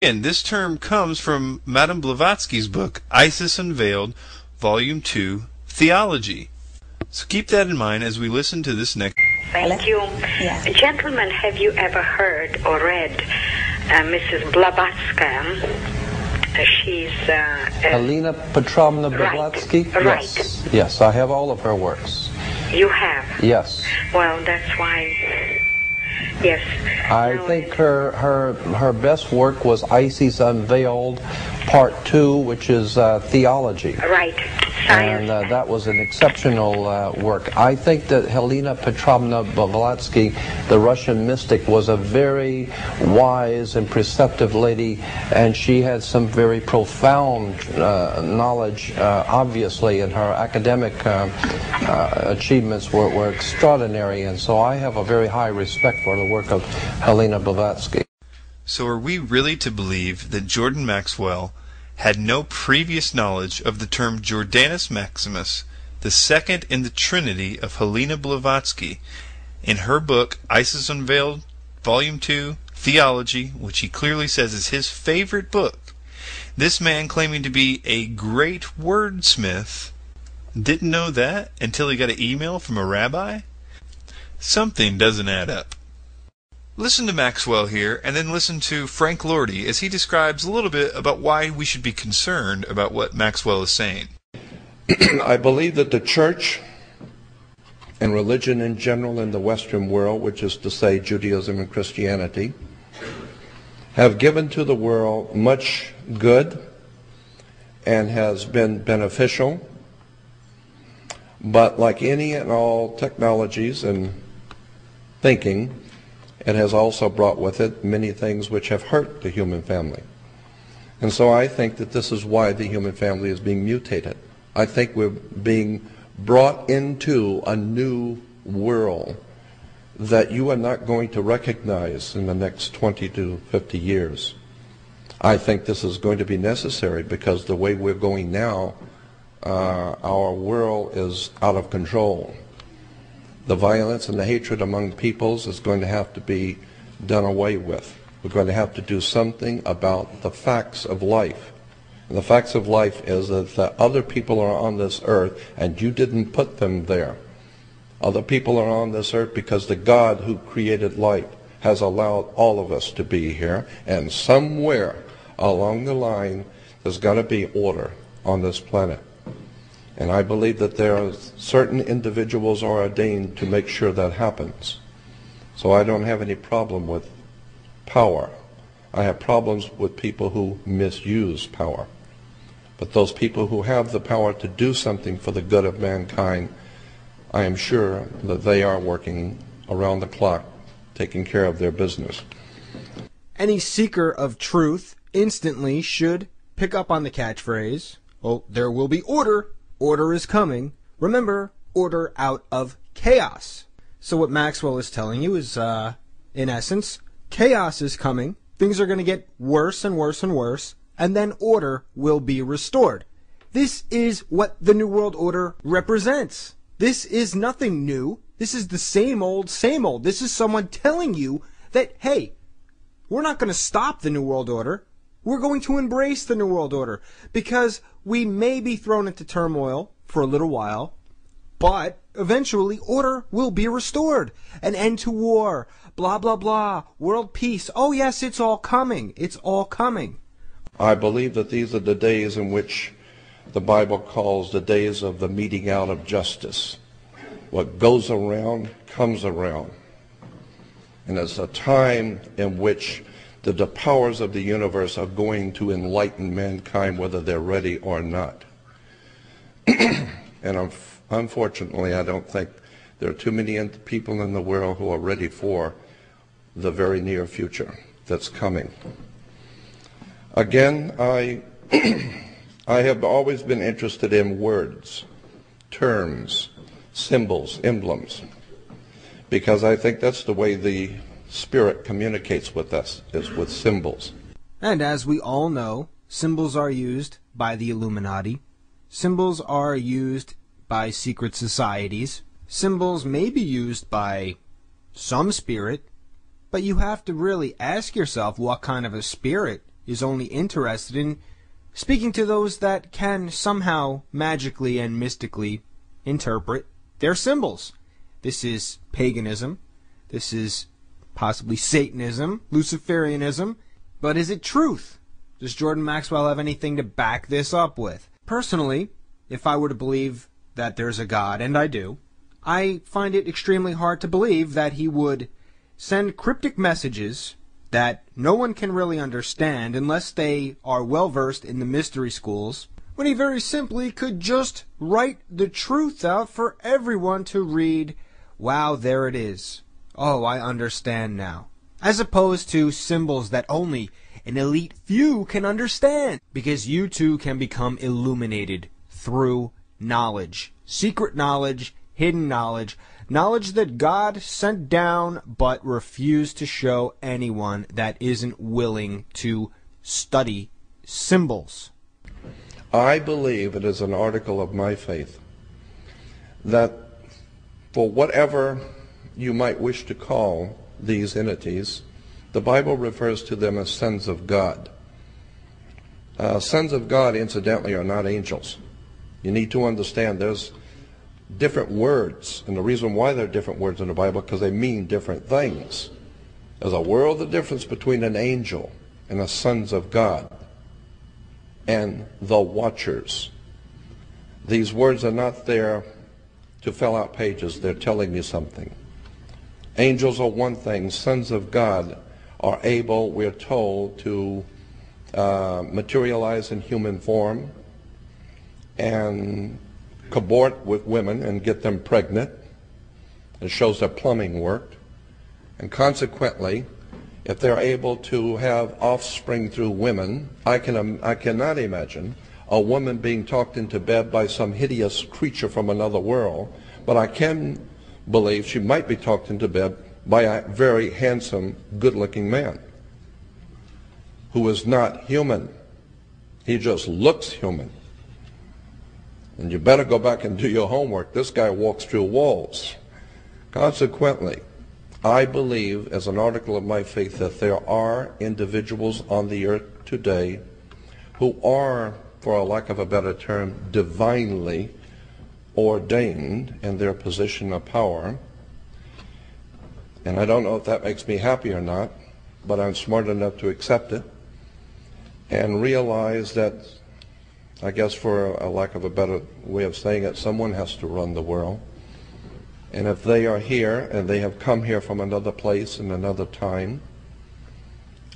And this term comes from Madame Blavatskys book, Isis Unveiled, Volume 2, Theology. So keep that in mind as we listen to this next. Thank you. Yeah. Gentlemen, have you ever heard or read Mrs. Blavatsky? She's Helena Petrovna Blavatsky? Right. Yes. Yes, I have all of her works. You have? Yes. Well, that's why. Yes. I think her best work was Isis Unveiled, Part 2, which is theology. Right. And that was an exceptional work. I think that Helena Petrovna Blavatsky, the Russian mystic, was a very wise and perceptive lady, and she had some very profound knowledge, obviously, and her academic achievements were extraordinary, and so I have a very high respect for the work of Helena Blavatsky. So are we really to believe that Jordan Maxwell had no previous knowledge of the term Jordanus Maximus, the second in the trinity of Helena Blavatsky, in her book Isis Unveiled, Volume 2, Theology, which he clearly says is his favorite book? This man, claiming to be a great wordsmith, didn't know that until he got an email from a rabbi? Something doesn't add up. Listen to Maxwell here, and then listen to Frank Lordy as he describes a little bit about why we should be concerned about what Maxwell is saying. I believe that the church and religion in general in the Western world, which is to say Judaism and Christianity, have given to the world much good and has been beneficial. But like any and all technologies and thinking, it has also brought with it many things which have hurt the human family. And so I think that this is why the human family is being mutated. I think we're being brought into a new world that you are not going to recognize in the next 20 to 50 years. I think this is going to be necessary because the way we're going now, our world is out of control. The violence and the hatred among peoples is going to have to be done away with. We're going to have to do something about the facts of life. And the facts of life is that other people are on this earth and you didn't put them there. Other people are on this earth because the God who created light has allowed all of us to be here, and somewhere along the line there's got to be order on this planet. And I believe that there are certain individuals are ordained to make sure that happens. So I don't have any problem with power. I have problems with people who misuse power. But those people who have the power to do something for the good of mankind, I am sure that they are working around the clock, taking care of their business. Any seeker of truth instantly should pick up on the catchphrase, "Oh, there will be order. Order is coming." Remember, order out of chaos. So what Maxwell is telling you is, in essence, chaos is coming. Things are going to get worse and worse and worse, and then order will be restored. This is what the New World Order represents. This is nothing new. This is the same old, same old. This is someone telling you that, hey, we're not going to stop the New World Order. We're going to embrace the New World Order because we may be thrown into turmoil for a little while, but eventually order will be restored. An end to war, blah, blah, blah, world peace. Oh, yes, it's all coming. It's all coming. I believe that these are the days in which the Bible calls the days of the meting out of justice. What goes around comes around. And it's a time in which the powers of the universe are going to enlighten mankind whether they're ready or not. And unfortunately, I don't think there are too many people in the world who are ready for the very near future that's coming. Again, I have always been interested in words, terms, symbols, emblems, because I think that's the way the Spirit communicates with us, is with symbols. And as we all know, symbols are used by the Illuminati. Symbols are used by secret societies. Symbols may be used by some spirit, but you have to really ask yourself what kind of a spirit is only interested in speaking to those that can somehow magically and mystically interpret their symbols. This is paganism. This is possibly Satanism, Luciferianism. But is it truth? Does Jordan Maxwell have anything to back this up with? Personally, if I were to believe that there's a God, and I do, I find it extremely hard to believe that he would send cryptic messages that no one can really understand unless they are well versed in the mystery schools, when he very simply could just write the truth out for everyone to read. Wow, there it is. Oh, I understand now. As opposed to symbols that only an elite few can understand, because you too can become illuminated through knowledge, secret knowledge, hidden knowledge, knowledge that God sent down but refused to show anyone that isn't willing to study symbols. I believe it is an article of my faith that for whatever you might wish to call these entities, the Bible refers to them as sons of God. Sons of God, incidentally, are not angels. You need to understand there's different words, and the reason why there are different words in the Bible because they mean different things. There's a world of difference between an angel and the sons of God and the watchers. These words are not there to fill out pages. They're telling you something. Angels are one thing. Sons of God are able, we're told, to materialize in human form and cavort with women and get them pregnant. It shows their plumbing worked. And consequently, if they're able to have offspring through women, I cannot imagine a woman being talked into bed by some hideous creature from another world, but I can believe she might be talked into bed by a very handsome, good-looking man who is not human. He just looks human. And you better go back and do your homework. This guy walks through walls. Consequently, I believe, as an article of my faith, that there are individuals on the earth today who are, for a lack of a better term, divinely ordained in their position of power. And I don't know if that makes me happy or not, but I'm smart enough to accept it and realize that, I guess for a lack of a better way of saying it, someone has to run the world. And if they are here, and they have come here from another place and another time,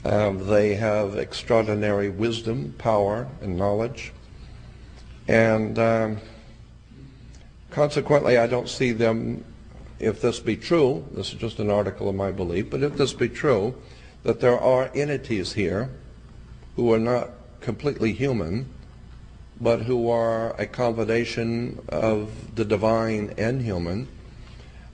they have extraordinary wisdom, power, and knowledge. And consequently, I don't see them, if this be true, this is just an article of my belief, but if this be true, that there are entities here who are not completely human, but who are a combination of the divine and human,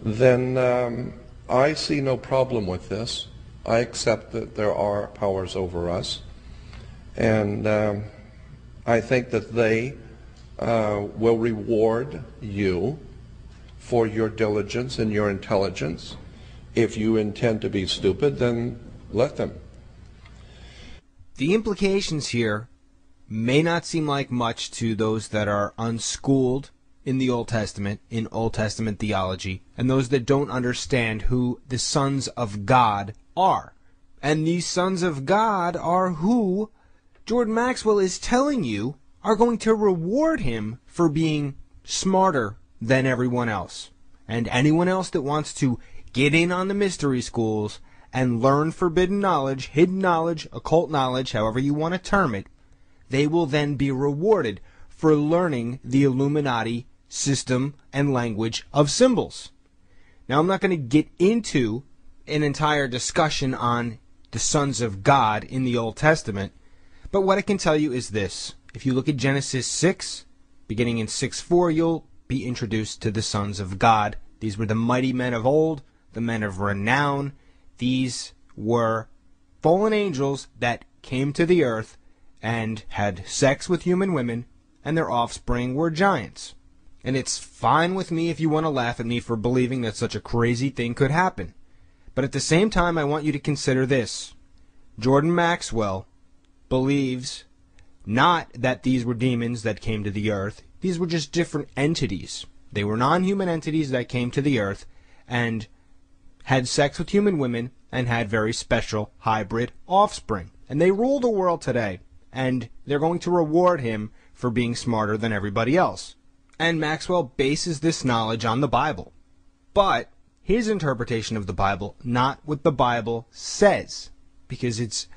then I see no problem with this. I accept that there are powers over us, and I think that they will reward you for your diligence and your intelligence. If you intend to be stupid, then let them. The implications here may not seem like much to those that are unschooled in the Old Testament, in Old Testament theology, and those that don't understand who the sons of God are. And these sons of God are who Jordan Maxwell is telling you are going to reward him for being smarter than everyone else. And anyone else that wants to get in on the mystery schools and learn forbidden knowledge, hidden knowledge, occult knowledge, however you want to term it, they will then be rewarded for learning the Illuminati system and language of symbols. Now, I'm not going to get into an entire discussion on the sons of God in the Old Testament, but what I can tell you is this. If you look at Genesis 6, beginning in 6:4, you'll be introduced to the sons of God. These were the mighty men of old, the men of renown. These were fallen angels that came to the earth and had sex with human women, and their offspring were giants. And it's fine with me if you want to laugh at me for believing that such a crazy thing could happen. But at the same time, I want you to consider this. Jordan Maxwell believes not that these were demons that came to the earth. These were just different entities. They were non-human entities that came to the earth and had sex with human women and had very special hybrid offspring. And they rule the world today, and they're going to reward him for being smarter than everybody else. And Maxwell bases this knowledge on the Bible. But his interpretation of the Bible, not what the Bible says, because it's